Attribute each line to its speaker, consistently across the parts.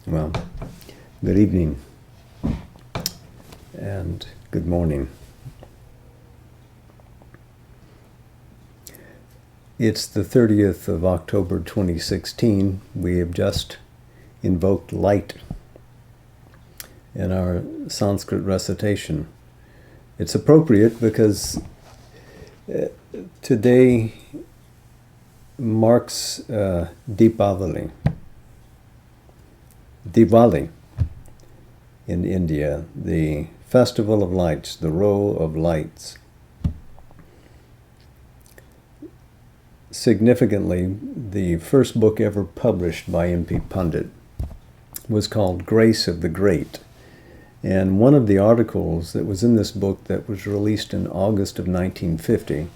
Speaker 1: Well, good evening and good morning. It's the 30th of October 2016. We have just invoked light in our Sanskrit recitation. It's appropriate because today marks Diwali in India, the festival of lights, the row of lights. Significantly, the first book ever published by M.P. Pandit was called Grace of the Great. And one of the articles that was in this book that was released in August of 1950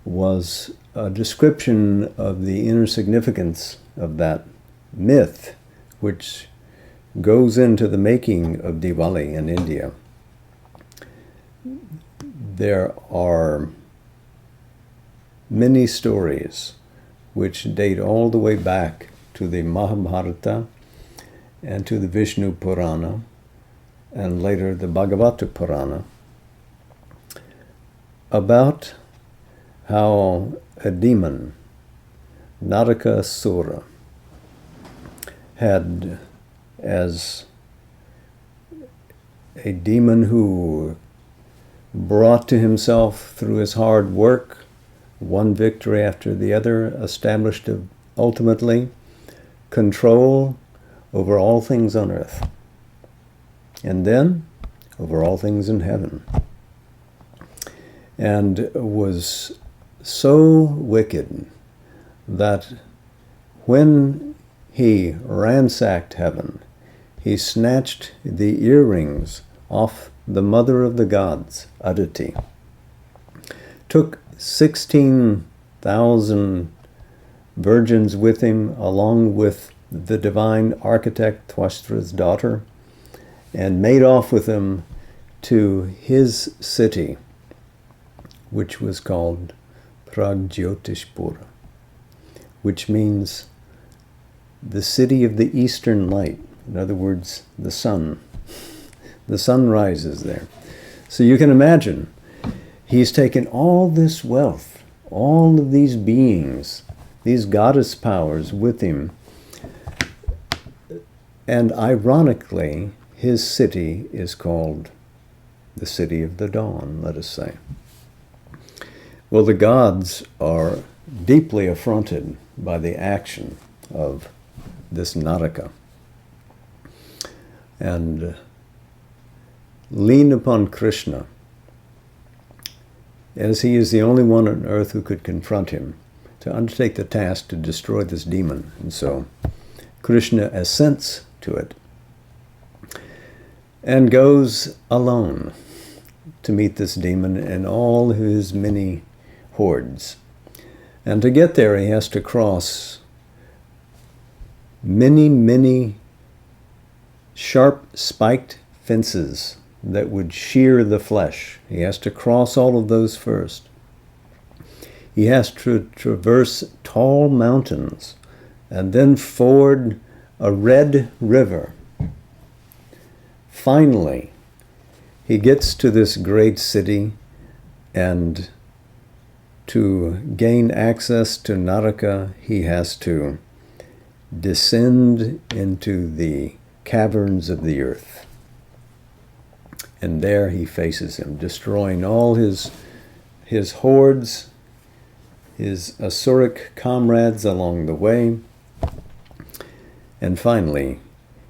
Speaker 1: was a description of the inner significance of that myth, which goes into the making of Diwali in India. There are many stories which date all the way back to the Mahabharata and to the Vishnu Purana and later the Bhagavata Purana about how a demon, Narakasura, had, as a demon who brought to himself through his hard work one victory after the other, established ultimately control over all things on earth, and then over all things in heaven, and was so wicked that when he ransacked heaven, he snatched the earrings off the mother of the gods, Aditi, took 16,000 virgins with him, along with the divine architect Twashtra's daughter, and made off with them to his city, which was called Pragjyotishpura, which means the city of the eastern light. In other words, the sun. The sun rises there. So you can imagine, he's taken all this wealth, all of these beings, these goddess powers with him, and ironically, his city is called the City of the Dawn, let us say. Well, the gods are deeply affronted by the action of this Naraka and lean upon Krishna, as he is the only one on earth who could confront him, to undertake the task to destroy this demon. And so Krishna assents to it and goes alone to meet this demon and all his many hordes. And to get there, he has to cross many sharp spiked fences that would shear the flesh. He has to cross all of those first. He has to traverse tall mountains and then ford a red river. Finally, he gets to this great city, and to gain access to Naraka, he has to descend into the caverns of the earth. And there he faces him, destroying all his hordes, his Asuric comrades along the way. And finally,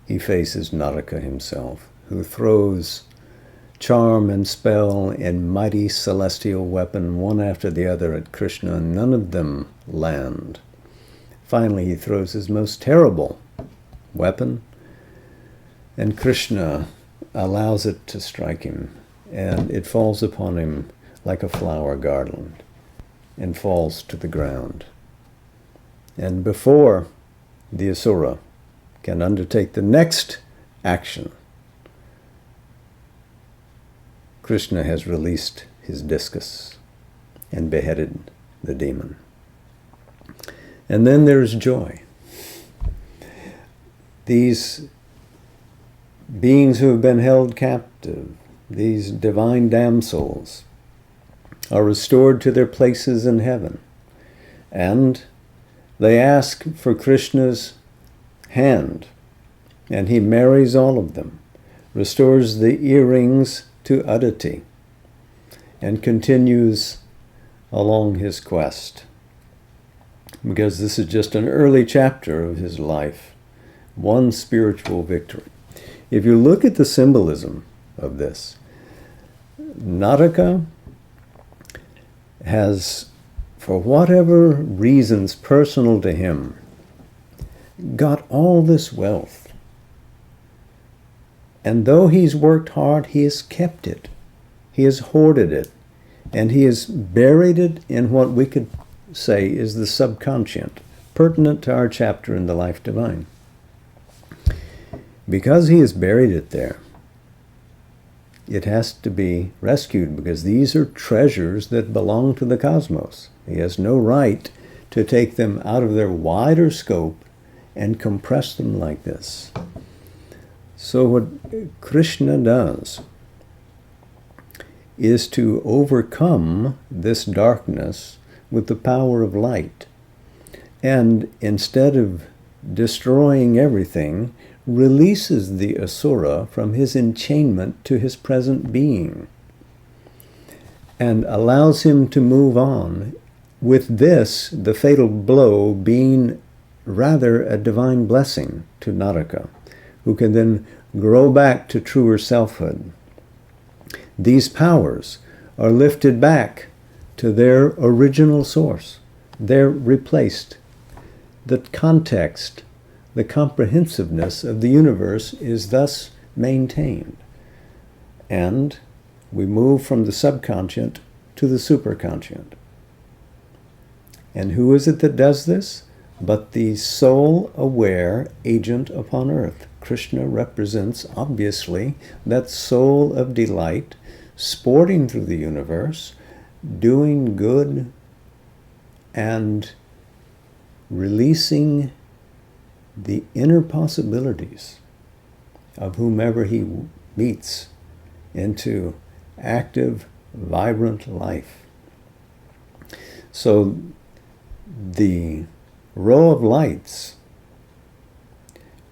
Speaker 1: he faces Naraka himself, who throws charm and spell and mighty celestial weapon one after the other at Krishna, and none of them land. Finally, he throws his most terrible weapon, and Krishna allows it to strike him, and it falls upon him like a flower garland and falls to the ground. And before the Asura can undertake the next action, Krishna has released his discus and beheaded the demon. And then there's joy. These beings who have been held captive, these divine damsels, are restored to their places in heaven. And they ask for Krishna's hand, and he marries all of them, restores the earrings to Aditi, and continues along his quest. Because this is just an early chapter of his life, one spiritual victory. If you look at the symbolism of this, Naraka has, for whatever reasons personal to him, got all this wealth. And though he's worked hard, he has kept it. He has hoarded it. And he has buried it in what we could say is the subconscious, pertinent to our chapter in the Life Divine. Because he has buried it there, it has to be rescued, because these are treasures that belong to the cosmos. He has no right to take them out of their wider scope and compress them like this. So what Krishna does is to overcome this darkness with the power of light. And instead of destroying everything, releases the Asura from his enchainment to his present being and allows him to move on, with this, the fatal blow, being rather a divine blessing to Naraka, who can then grow back to truer selfhood. These powers are lifted back to their original source. They're replaced. The context, the comprehensiveness of the universe is thus maintained. And we move from the subconscious to the superconscious. And who is it that does this? But the soul-aware agent upon earth. Krishna represents, obviously, that soul of delight, sporting through the universe, doing good and releasing the inner possibilities of whomever he meets into active, vibrant life. So the row of lights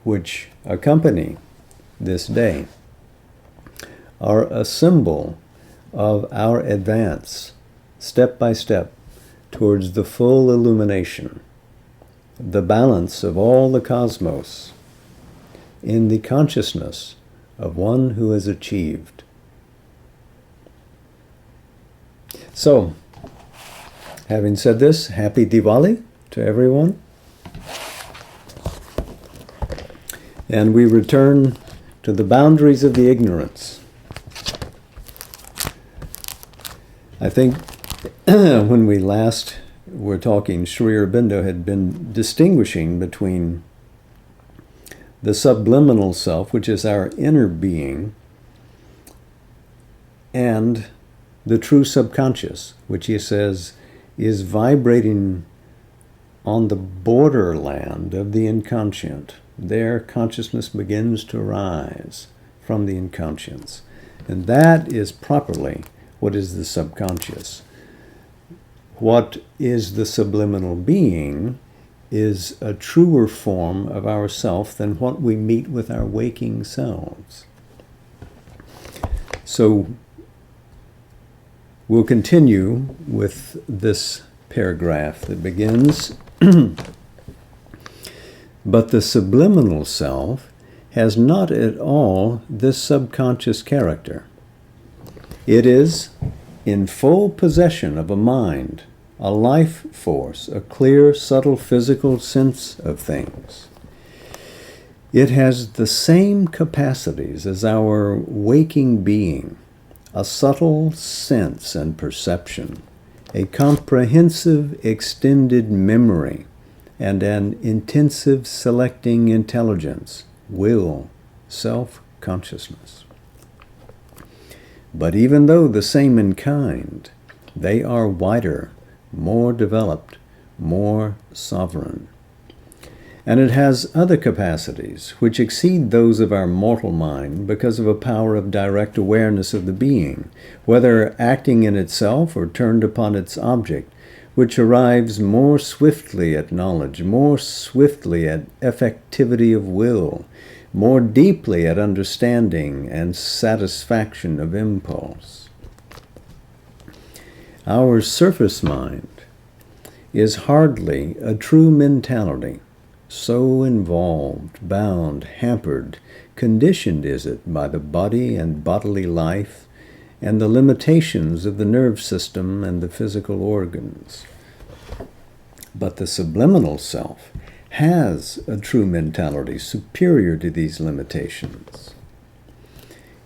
Speaker 1: which accompany this day are a symbol of our advance, step by step, towards the full illumination, the balance of all the cosmos in the consciousness of one who has achieved. So, having said this, happy Diwali to everyone. And we return to the boundaries of the ignorance. I think when we last were talking, Sri Aurobindo had been distinguishing between the subliminal self, which is our inner being, and the true subconscious, which he says is vibrating on the borderland of the inconscient. There, consciousness begins to rise from the inconscience. And that is properly what is the subconscious. What is the subliminal being is a truer form of ourself than what we meet with our waking selves. So we'll continue with this paragraph that begins, but the subliminal self has not at all this subconscious character. It is in full possession of a mind, a life force, a clear, subtle physical sense of things. It has the same capacities as our waking being, a subtle sense and perception, a comprehensive extended memory, and an intensive selecting intelligence, will, self-consciousness. But even though the same in kind, they are wider, more developed, more sovereign. And it has other capacities which exceed those of our mortal mind because of a power of direct awareness of the being, whether acting in itself or turned upon its object, which arrives more swiftly at knowledge, more swiftly at effectivity of will, more deeply at understanding and satisfaction of impulse. Our surface mind is hardly a true mentality. So involved, bound, hampered, conditioned is it by the body and bodily life and the limitations of the nerve system and the physical organs. But the subliminal self has a true mentality superior to these limitations.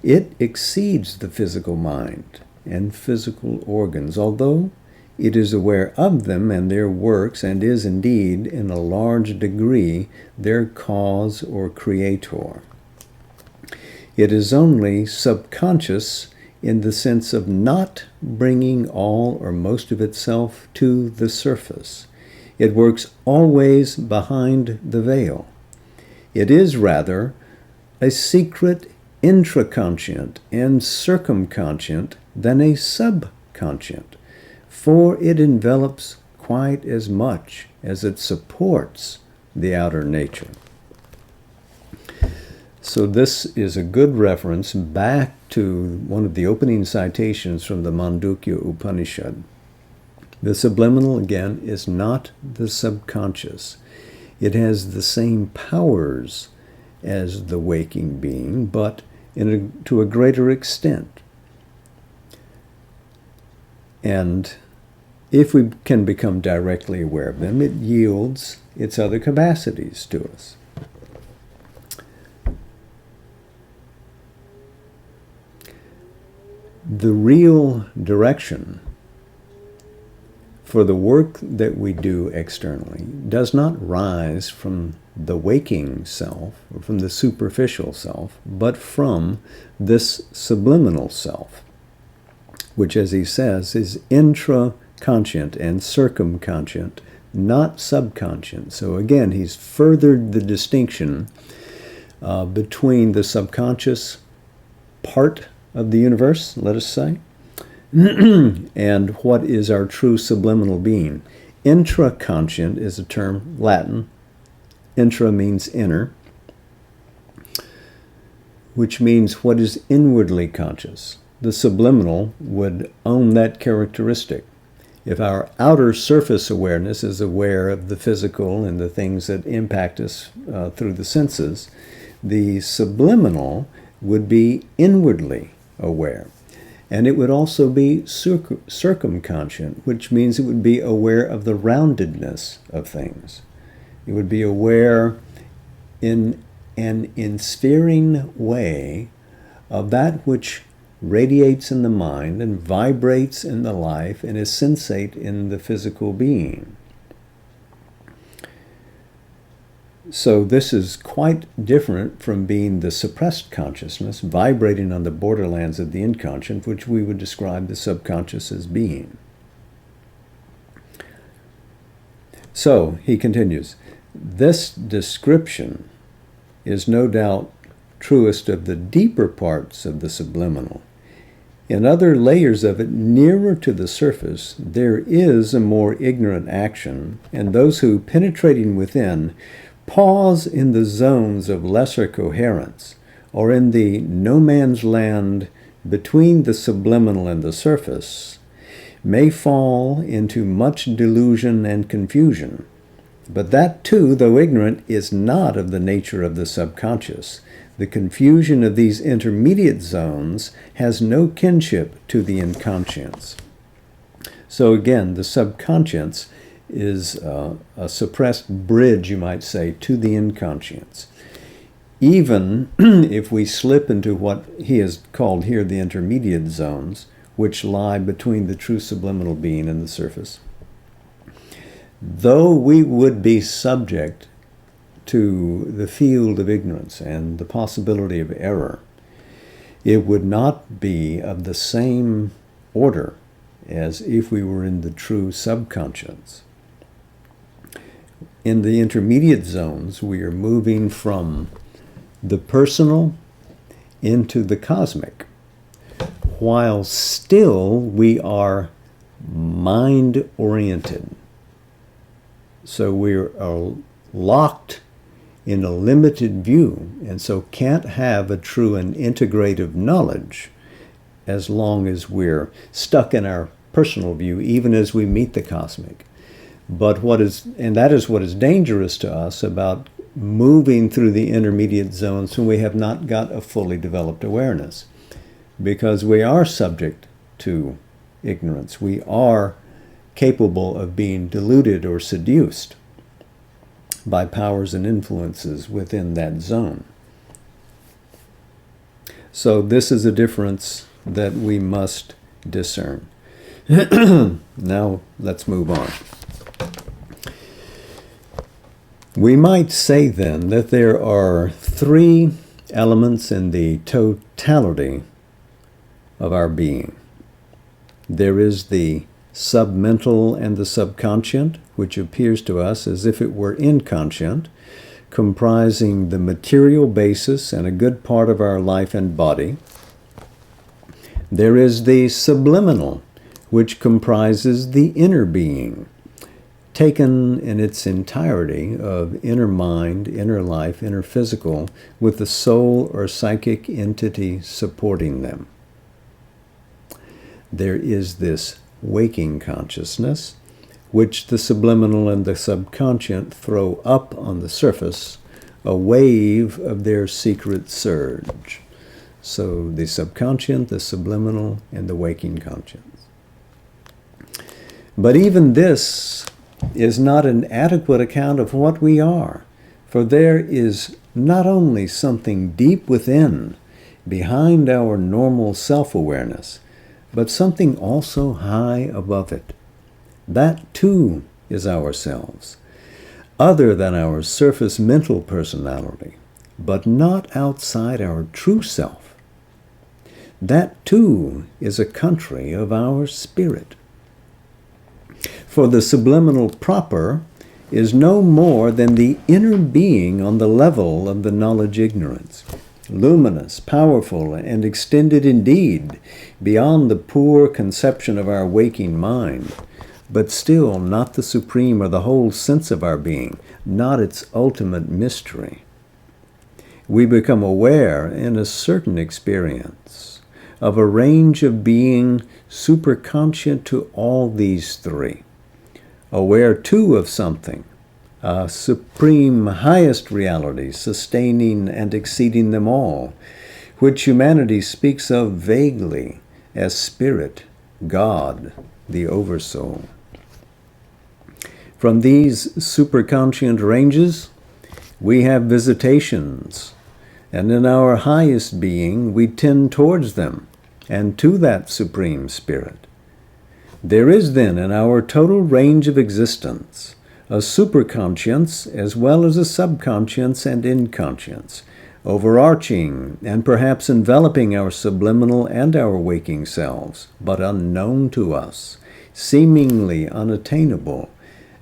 Speaker 1: It exceeds the physical mind and physical organs, although it is aware of them and their works, and is indeed, in a large degree, their cause or creator. It is only subconscious in the sense of not bringing all or most of itself to the surface. It works always behind the veil. It is rather a secret intraconscient and circumconscient than a subconscient, for it envelops quite as much as it supports the outer nature. So this is a good reference back to one of the opening citations from the Mandukya Upanishad. The subliminal, again, is not the subconscious. It has the same powers as the waking being, but to a greater extent. And if we can become directly aware of them, it yields its other capacities to us. The real direction for the work that we do externally does not rise from the waking self or from the superficial self, but from this subliminal self, which, as he says, is intraconscient and circumconscient, not subconscient. So again, he's furthered the distinction between the subconscious part of the universe, let us say, and what is our true subliminal being. Intraconscient is a term, Latin. Intra means inner, which means what is inwardly conscious. The subliminal would own that characteristic. If our outer surface awareness is aware of the physical and the things that impact us through the senses, the subliminal would be inwardly aware. And it would also be circumconscient, which means it would be aware of the roundedness of things. It would be aware in an ensphering way of that which radiates in the mind and vibrates in the life and is sensate in the physical being. So this is quite different from being the suppressed consciousness vibrating on the borderlands of the inconscient, which we would describe the subconscious as being. So, he continues, this description is no doubt truest of the deeper parts of the subliminal. In other layers of it, nearer to the surface, there is a more ignorant action, and those who, penetrating within, pause in the zones of lesser coherence, or in the no man's land between the subliminal and the surface, may fall into much delusion and confusion. But that too, though ignorant, is not of the nature of the subconscious. The confusion of these intermediate zones has no kinship to the inconscience. So again, the subconscious is a suppressed bridge, you might say, to the inconscience. Even if we slip into what he has called here the intermediate zones, which lie between the true subliminal being and the surface, though we would be subject to the field of ignorance and the possibility of error, it would not be of the same order as if we were in the true subconscious. in the intermediate zones, we are moving from the personal into the cosmic, while still we are mind-oriented. So we are locked in a limited view, and so can't have a true and integrative knowledge as long as we're stuck in our personal view, even as we meet the cosmic. But that is what is dangerous to us about moving through the intermediate zones when we have not got a fully developed awareness, because we are subject to ignorance. We are capable of being deluded or seduced by powers and influences within that zone. So this is a difference that we must discern. Now let's move on. We might say then that there are three elements in the totality of our being. There is the submental and the subconscient, which appears to us as if it were inconscient, comprising the material basis and a good part of our life and body. There is the subliminal, which comprises the inner being, taken in its entirety of inner mind, inner life, inner physical, with the soul or psychic entity supporting them. There is this waking consciousness, which the subliminal and the subconscient throw up on the surface, a wave of their secret surge. So the subconscient, the subliminal, and the waking conscience. But even this is not an adequate account of what we are, for there is not only something deep within, behind our normal self-awareness, but something also high above it. That too is ourselves, other than our surface mental personality, but not outside our true self. That too is a country of our spirit. For the subliminal proper is no more than the inner being on the level of the knowledge ignorance, luminous, powerful, and extended indeed beyond the poor conception of our waking mind, but still not the supreme or the whole sense of our being, not its ultimate mystery. We become aware in a certain experience of a range of being superconscient to all these three, aware too of something, a supreme highest reality sustaining and exceeding them all, which humanity speaks of vaguely as spirit, God, the oversoul. From these superconscient ranges, we have visitations, and in our highest being we tend towards them and to that supreme spirit. There is then in our total range of existence a superconscience as well as a subconscience and inconscience, overarching and perhaps enveloping our subliminal and our waking selves, but unknown to us, seemingly unattainable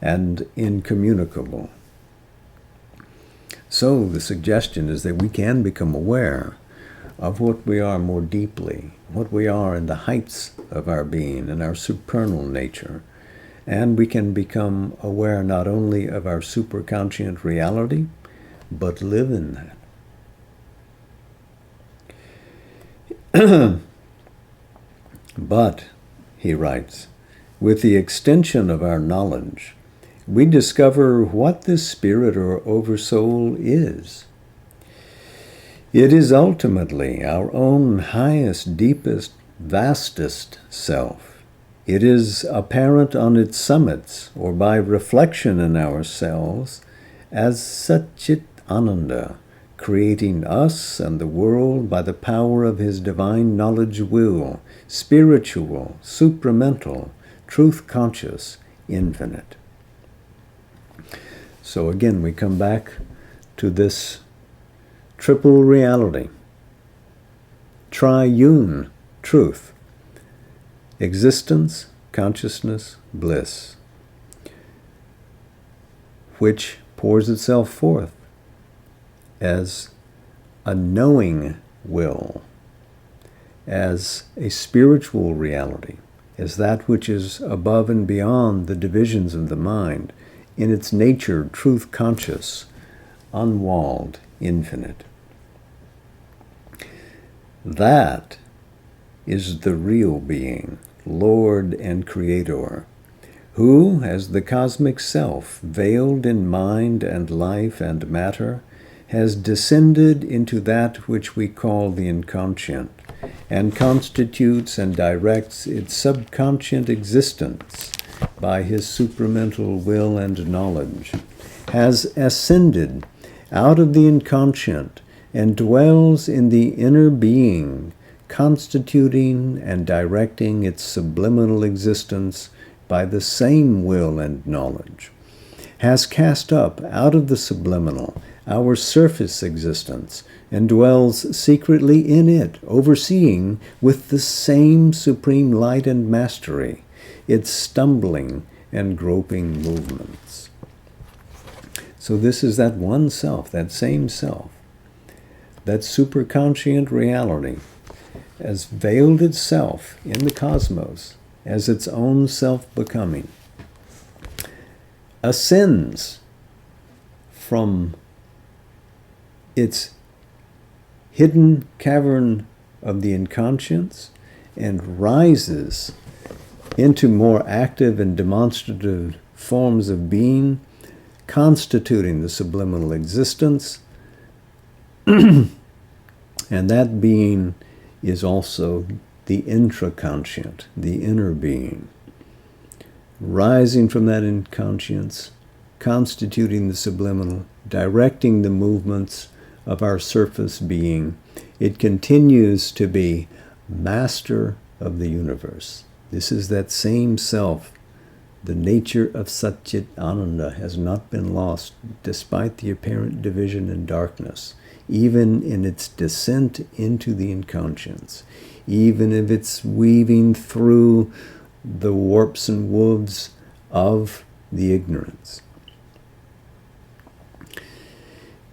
Speaker 1: and incommunicable. So the suggestion is that we can become aware of what we are more deeply, what we are in the heights of our being and our supernal nature. And we can become aware not only of our superconscient reality, but live in that. But, he writes, with the extension of our knowledge, we discover what this spirit or oversoul is. It is ultimately our own highest, deepest, vastest self. It is apparent on its summits or by reflection in ourselves as Satchit Ananda, creating us and the world by the power of his divine knowledge will, spiritual, supramental, truth-conscious, infinite. So again, we come back to this triple reality, triune truth, existence, consciousness, bliss. which pours itself forth as a knowing will, as a spiritual reality, as that which is above and beyond the divisions of the mind, in its nature, truth conscious, unwalled, infinite. That is the real being, Lord and Creator, who, as the cosmic self, veiled in mind and life and matter, has descended into that which we call the inconscient, and constitutes and directs its subconscient existence by his supramental will and knowledge, has ascended out of the inconscient and dwells in the inner being, constituting and directing its subliminal existence by the same will and knowledge, has cast up out of the subliminal our surface existence, and dwells secretly in it, overseeing with the same supreme light and mastery its stumbling and groping movements. So this is that one self, that same self, that superconscient reality, has veiled itself in the cosmos as its own self-becoming, ascends from its hidden cavern of the inconscience and rises into more active and demonstrative forms of being, constituting the subliminal existence, and that being is also the intraconscient, the inner being, rising from that inconscience, constituting the subliminal, directing the movements of our surface being. It continues to be master of the universe. This is that same self. The nature of Satchit Ananda has not been lost despite the apparent division and darkness, even in its descent into the inconscience, even if it's weaving through the warps and wooves of the ignorance.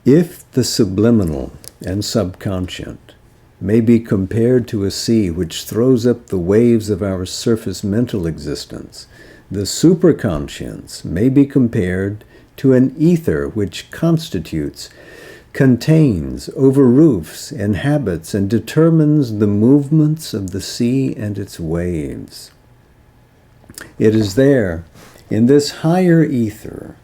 Speaker 1: If the subliminal and subconscient may be compared to a sea which throws up the waves of our surface mental existence, the superconscience may be compared to an ether which constitutes, contains, overroofs, inhabits, and determines the movements of the sea and its waves. It is there, in this higher ether,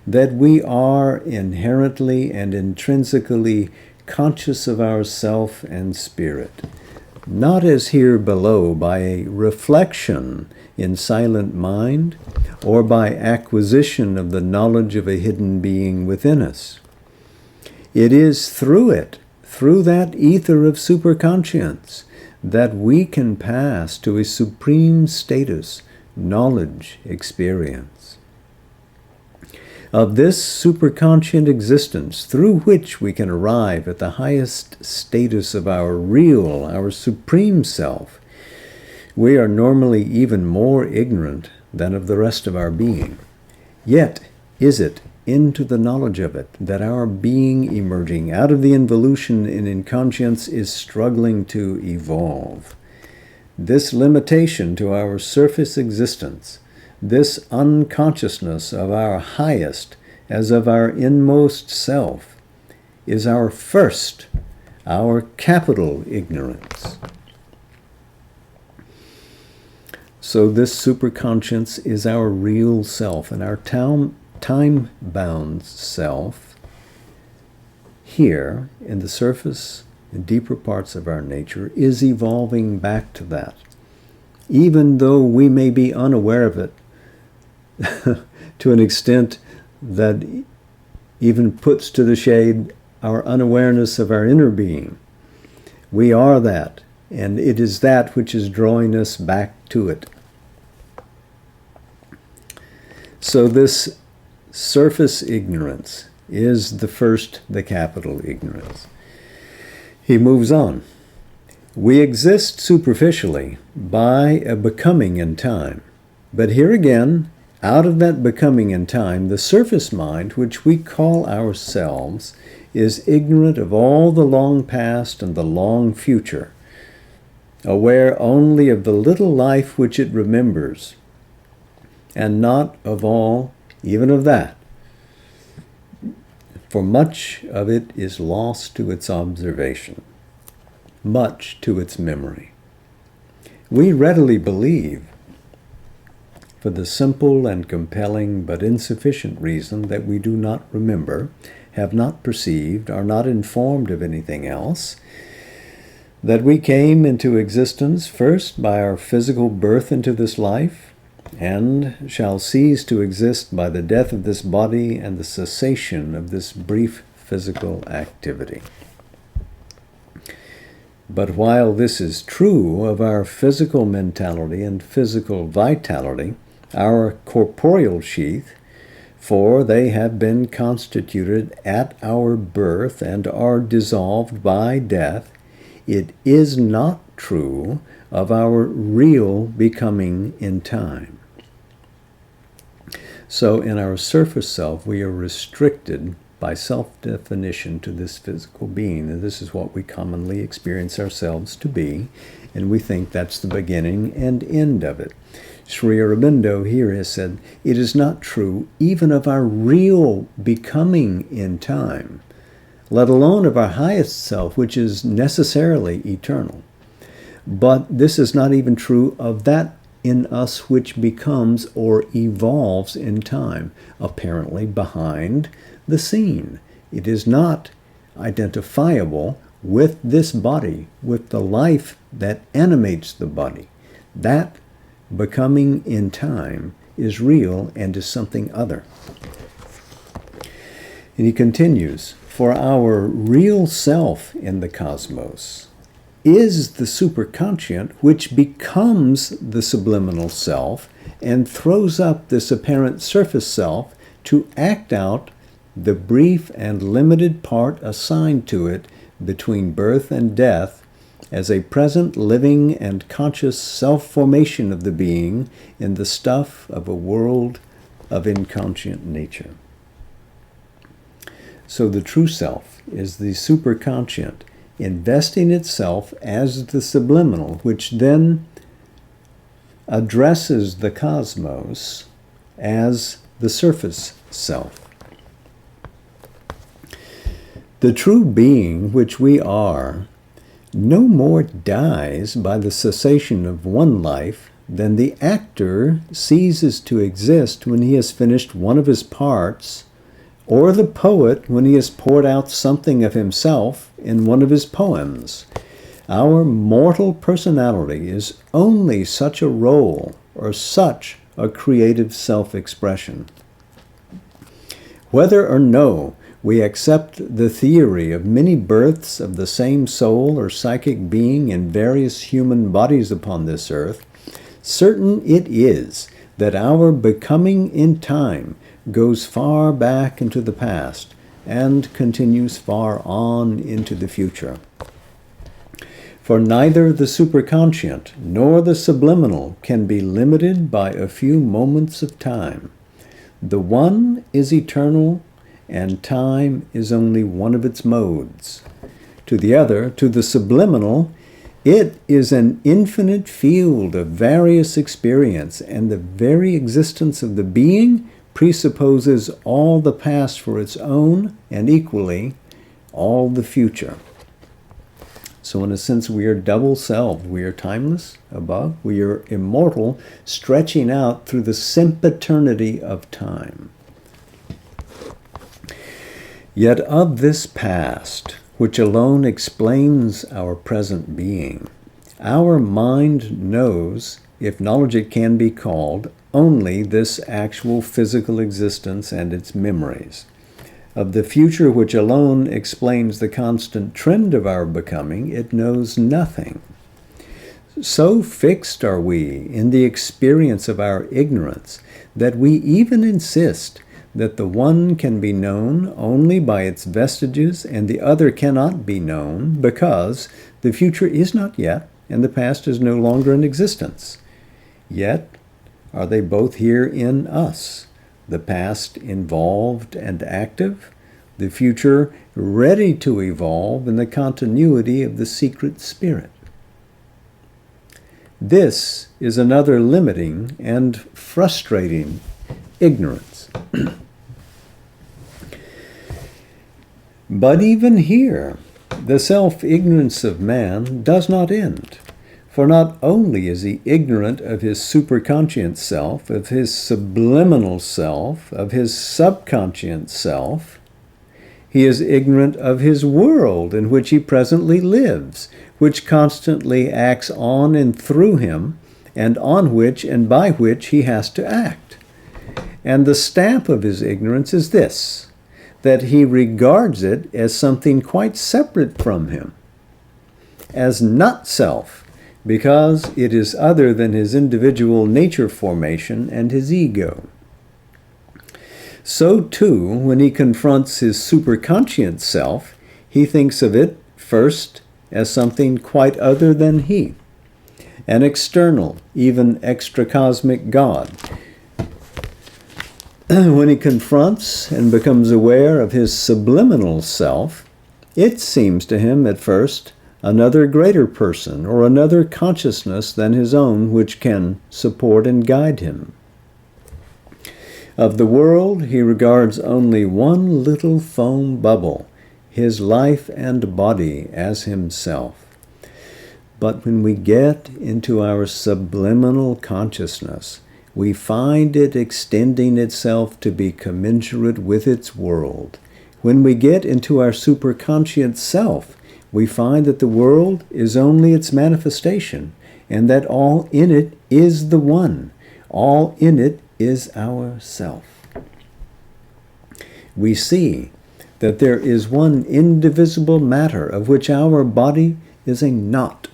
Speaker 1: that we are inherently and intrinsically conscious of ourself and spirit, not as here below by a reflection in silent mind or by acquisition of the knowledge of a hidden being within us. It is through it, through that ether of superconscience, that we can pass to a supreme status, knowledge, experience. Of this superconscient existence, through which we can arrive at the highest status of our real, our supreme self, we are normally even more ignorant than of the rest of our being. Yet is it into the knowledge of it that our being emerging out of the involution in inconscience is struggling to evolve. This limitation to our surface existence, this unconsciousness of our highest as of our inmost self, is our first, our capital ignorance. So this superconscience is our real self, and our time-bound self here in the surface and deeper parts of our nature is evolving back to that. Even though we may be unaware of it to an extent that even puts to the shade our unawareness of our inner being, we are that, and it is that which is drawing us back to it. So this surface ignorance is the first, the capital ignorance. He moves on. We exist superficially by a becoming in time, but here again, Out of that becoming in time, the surface mind, which we call ourselves, is ignorant of all the long past and the long future, aware only of the little life which it remembers, and not of all, even of that, for much of it is lost to its observation, much to its memory. We readily believe, for the simple and compelling but insufficient reason that we do not remember, have not perceived, are not informed of anything else, that we came into existence first by our physical birth into this life, and shall cease to exist by the death of this body and the cessation of this brief physical activity. But while this is true of our physical mentality and physical vitality, our corporeal sheath, for they have been constituted at our birth and are dissolved by death, it is not true of our real becoming in time. So in our surface self, we are restricted by self-definition to this physical being. And this is what we commonly experience ourselves to be, and we think that's the beginning and end of it. Sri Aurobindo here has said, it is not true even of our real becoming in time, let alone of our highest self, which is necessarily eternal. But this is not even true of that in us which becomes or evolves in time, apparently behind the scene. It is not identifiable with this body, with the life that animates the body. That becoming in time is real and is something other. And he continues, for our real self in the cosmos is the superconscient, which becomes the subliminal self and throws up this apparent surface self to act out the brief and limited part assigned to it between birth and death as a present living and conscious self-formation of the being in the stuff of a world of inconscient nature. So the true self is the superconscient, investing itself as the subliminal, which then addresses the cosmos as the surface self. The true being which we are no more dies by the cessation of one life than the actor ceases to exist when he has finished one of his parts, or the poet when he has poured out something of himself in one of his poems. Our mortal personality is only such a role or such a creative self-expression. Whether or no we accept the theory of many births of the same soul or psychic being in various human bodies upon this earth, certain it is that our becoming in time goes far back into the past and continues far on into the future. For neither the superconscient nor the subliminal can be limited by a few moments of time. The one is eternal, and time is only one of its modes. To the other, to the subliminal, it is an infinite field of various experience, and the very existence of the being presupposes all the past for its own, and equally, all the future. So in a sense, we are double-selved. We are timeless above. We are immortal, stretching out through the sempiternity of time. Yet of this past, which alone explains our present being, our mind knows, if knowledge it can be called, only this actual physical existence and its memories. Of the future, which alone explains the constant trend of our becoming, it knows nothing. So fixed are we in the experience of our ignorance that we even insist that the one can be known only by its vestiges and the other cannot be known because the future is not yet and the past is no longer in existence. Yet, Are they both here in us? The past involved and active, the future ready to evolve in the continuity of the secret spirit. This is another limiting and frustrating ignorance. But even here, the self-ignorance of man does not end. For not only is he ignorant of his superconscient self, of his subliminal self, of his subconscient self, he is ignorant of his world in which he presently lives, which constantly acts on and through him, and on which and by which he has to act. And the stamp of his ignorance is this, that he regards it as something quite separate from him, as not self, because it is other than his individual nature formation and his ego. So too, when he confronts his superconscient self, he thinks of it first as something quite other than he, an external, even extracosmic God. When he confronts and becomes aware of his subliminal self, it seems to him at first another greater person or another consciousness than his own which can support and guide him. Of the world, he regards only one little foam bubble, his life and body as himself. But when we get into our subliminal consciousness, we find it extending itself to be commensurate with its world. When we get into our superconscient self, we find that the world is only its manifestation, and that all in it is the one. All in it is our self. We see that there is one indivisible matter of which our body is a knot,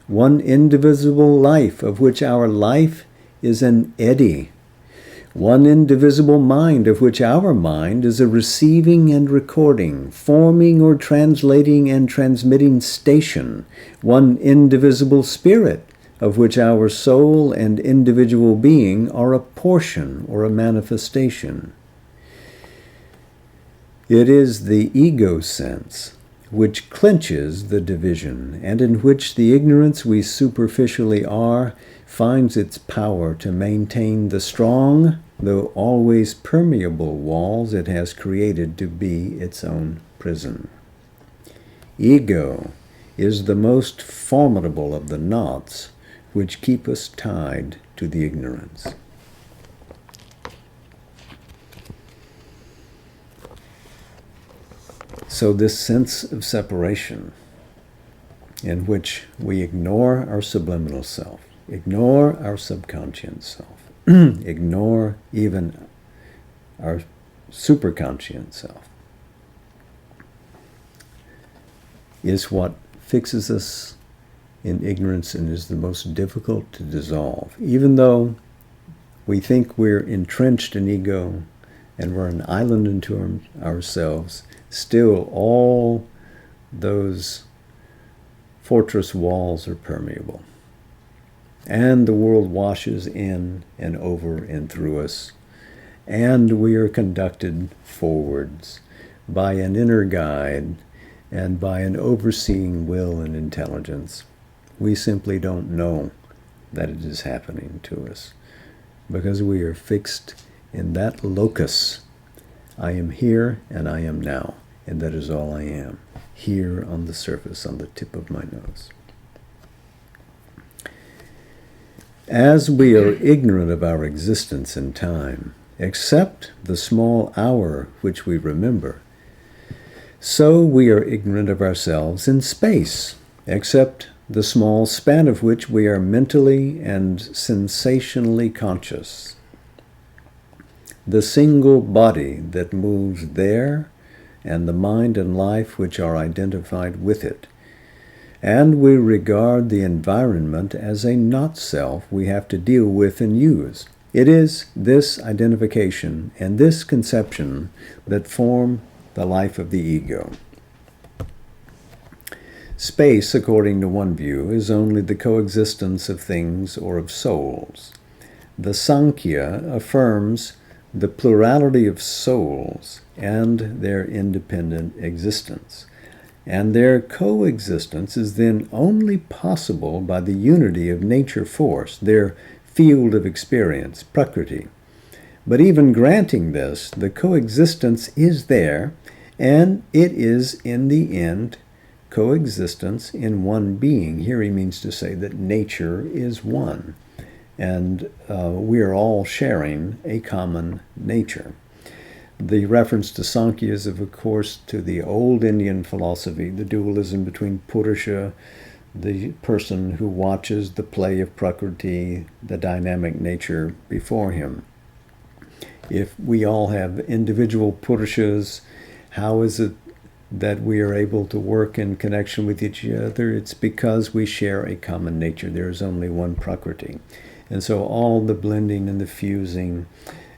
Speaker 1: one indivisible life of which our life is an eddy, one indivisible mind of which our mind is a receiving and recording, forming or translating and transmitting station, one indivisible spirit of which our soul and individual being are a portion or a manifestation. It is the ego sense which clinches the division, and in which the ignorance we superficially are finds its power to maintain the strong, though always permeable walls it has created to be its own prison. Ego is the most formidable of the knots which keep us tied to the ignorance. So this sense of separation in which we ignore our subliminal self, ignore our subconscious self, ignore even our superconscious self, is what fixes us in ignorance and is the most difficult to dissolve. Even though we think we're entrenched in ego and we're an island unto ourselves, still all those fortress walls are permeable. And the world washes in and over and through us, and we are conducted forwards by an inner guide and by an overseeing will and intelligence. We simply don't know that it is happening to us because we are fixed in that locus. I am here and I am now, and that is all I am, here on the surface, on the tip of my nose. As we are ignorant of our existence in time, except the small hour which we remember, so we are ignorant of ourselves in space, except the small span of which we are mentally and sensationally conscious. The single body that moves there, and the mind and life which are identified with it. And we regard the environment as a not-self we have to deal with and use. It is this identification and this conception that form the life of the ego. Space, according to one view, is only the coexistence of things or of souls. The Sankhya affirms the plurality of souls and their independent existence. And their coexistence is then only possible by the unity of nature force, their field of experience, Prakriti. But even granting this, the coexistence is there, and it is in the end coexistence in one being. Here he means to say that nature is one, and we are all sharing a common nature. The reference to Sankhya is, of course, to the old Indian philosophy, the dualism between Purusha, the person who watches the play of Prakriti, the dynamic nature before him. If we all have individual Purushas, how is it that we are able to work in connection with each other? It's because we share a common nature. There is only one Prakriti. And so all the blending and the fusing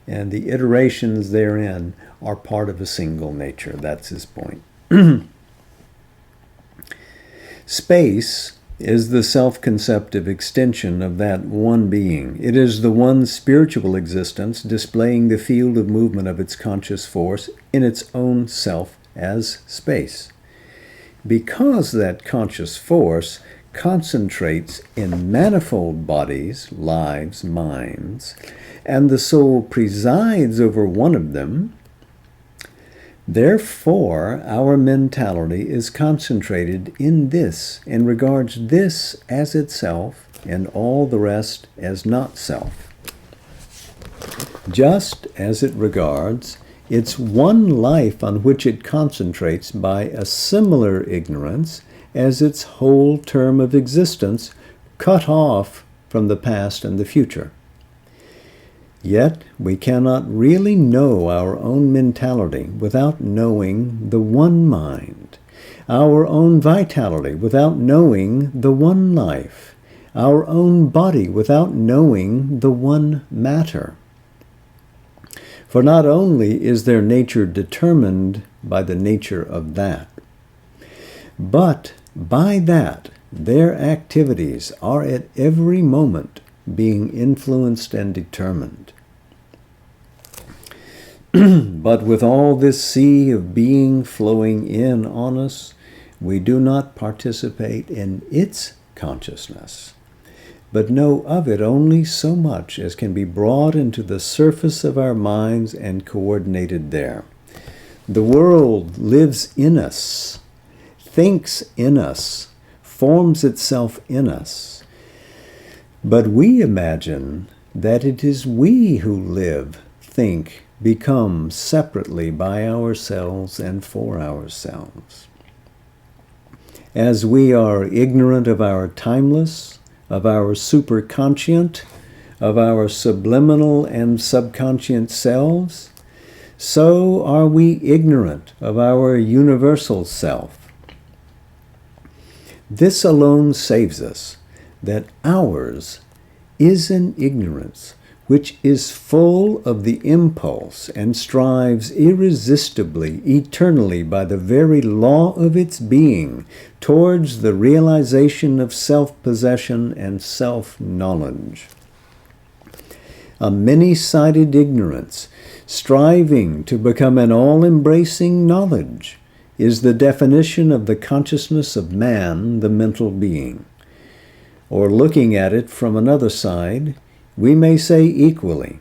Speaker 1: and the iterations therein are part of a single nature. That's his point. Space is the self-conceptive extension of that one being. It is the one spiritual existence displaying the field of movement of its conscious force in its own self as space. Because that conscious force concentrates in manifold bodies, lives, minds, and the soul presides over one of them, therefore our mentality is concentrated in this and regards this as itself and all the rest as not self. Just as it regards its one life on which it concentrates by a similar ignorance as its whole term of existence cut off from the past and the future. Yet we cannot really know our own mentality without knowing the one mind, our own vitality without knowing the one life, our own body without knowing the one matter. For not only is their nature determined by the nature of that, but by that their activities are at every moment being influenced and determined. But with all this sea of being flowing in on us, we do not participate in its consciousness, but know of it only so much as can be brought into the surface of our minds and coordinated there. The world lives in us, thinks in us, forms itself in us. But we imagine that it is we who live, think, become separately by ourselves and for ourselves. As we are ignorant of our timeless, of our superconscient, of our subliminal and subconscient selves, so are we ignorant of our universal self. This alone saves us, that ours is an ignorance which is full of the impulse and strives irresistibly, eternally, by the very law of its being, towards the realization of self-possession and self-knowledge. A many-sided ignorance, striving to become an all-embracing knowledge, is the definition of the consciousness of man, the mental being. Or looking at it from another side, we may say equally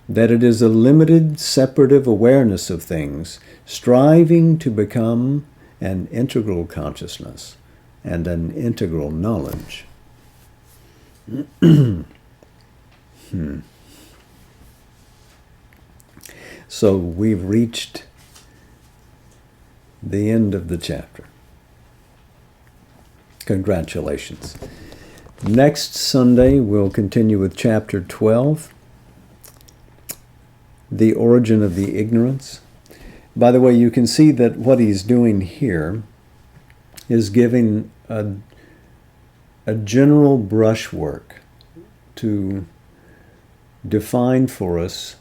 Speaker 1: that it is a limited, separative awareness of things, striving to become an integral consciousness and an integral knowledge. So we've reached the end of the chapter. Congratulations. Next Sunday, we'll continue with Chapter 12, The Origin of the Ignorance. By the way, you can see that what he's doing here is giving a general brushwork to define for us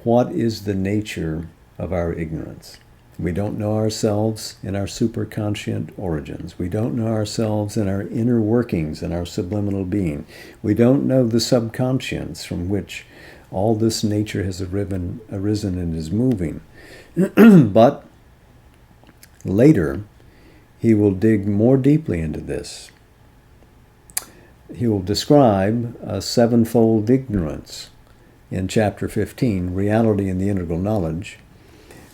Speaker 1: what is the nature of our ignorance. We don't know ourselves in our superconscient origins. We don't know ourselves in our inner workings and our subliminal being. We don't know the subconscious from which all this nature has arisen and is moving. But later, he will dig more deeply into this. He will describe a sevenfold ignorance in chapter 15, Reality and the Integral Knowledge,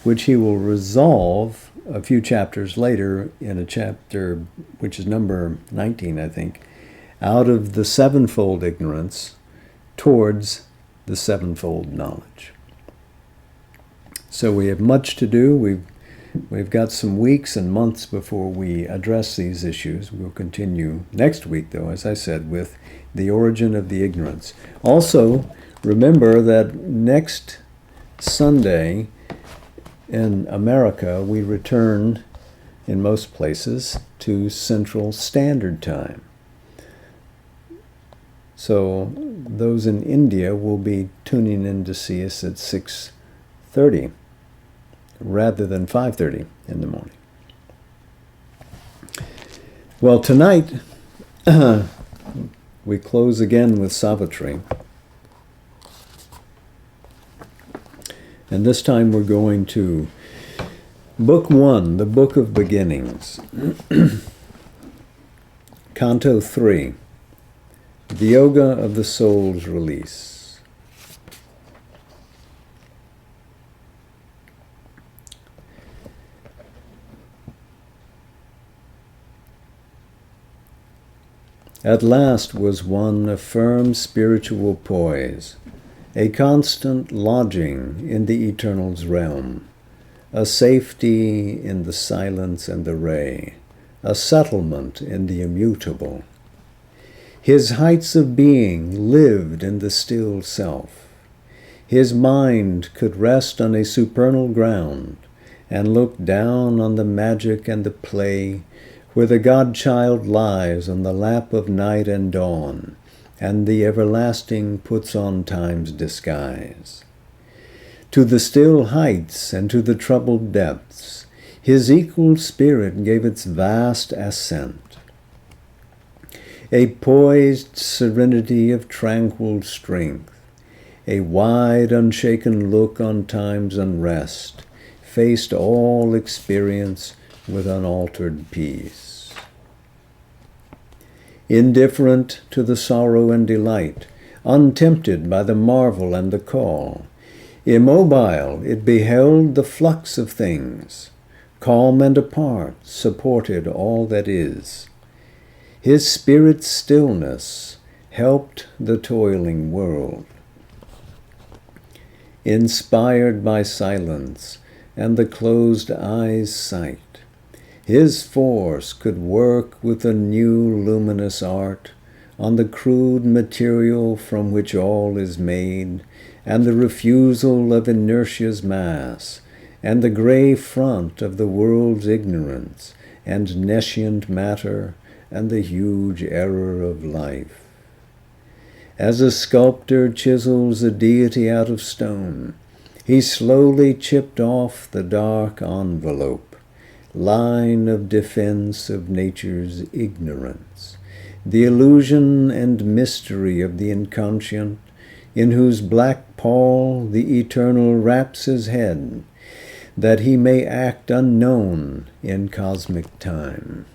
Speaker 1: which he will resolve a few chapters later in a chapter which is number 19, I think, out of the sevenfold ignorance towards the sevenfold knowledge. So we have much to do. We've got some weeks and months before we address these issues. We'll continue next week, though, as I said, with the origin of the ignorance. Also, remember that next Sunday in America, we return, in most places, to Central Standard Time. So those in India will be tuning in to see us at 6:30 rather than 5:30 in the morning. Well, tonight we close again with Savitri. And this time we're going to Book 1, the Book of Beginnings. Canto 3, the Yoga of the Soul's Release. At last was won a firm spiritual poise, a constant lodging in the Eternal's realm, a safety in the silence and the ray, a settlement in the immutable. His heights of being lived in the still self. His mind could rest on a supernal ground and look down on the magic and the play where the God-child lies on the lap of night and dawn, and the everlasting puts on time's disguise. To the still heights and to the troubled depths, his equal spirit gave its vast ascent. A poised serenity of tranquil strength, a wide unshaken look on time's unrest, faced all experience with unaltered peace. Indifferent to the sorrow and delight, untempted by the marvel and the call, immobile it beheld the flux of things, calm and apart supported all that is. His spirit's stillness helped the toiling world. Inspired by silence and the closed eye's sight, his force could work with a new luminous art on the crude material from which all is made, and the refusal of inertia's mass, and the gray front of the world's ignorance, and nescient matter, and the huge error of life. As a sculptor chisels a deity out of stone, he slowly chipped off the dark envelope, line of defense of nature's ignorance, the illusion and mystery of the inconscient, in whose black pall the Eternal wraps his head, that he may act unknown in cosmic time.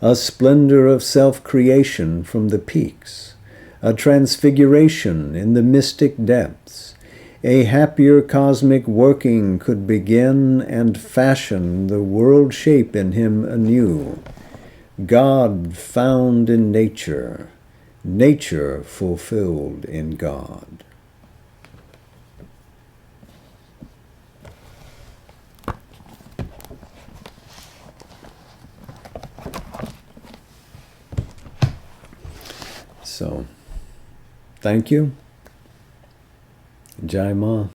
Speaker 1: A splendor of self-creation from the peaks, a transfiguration in the mystic depths, a happier cosmic working could begin and fashion the world shape in him anew. God found in nature, nature fulfilled in God. So, thank you. Jai Ma.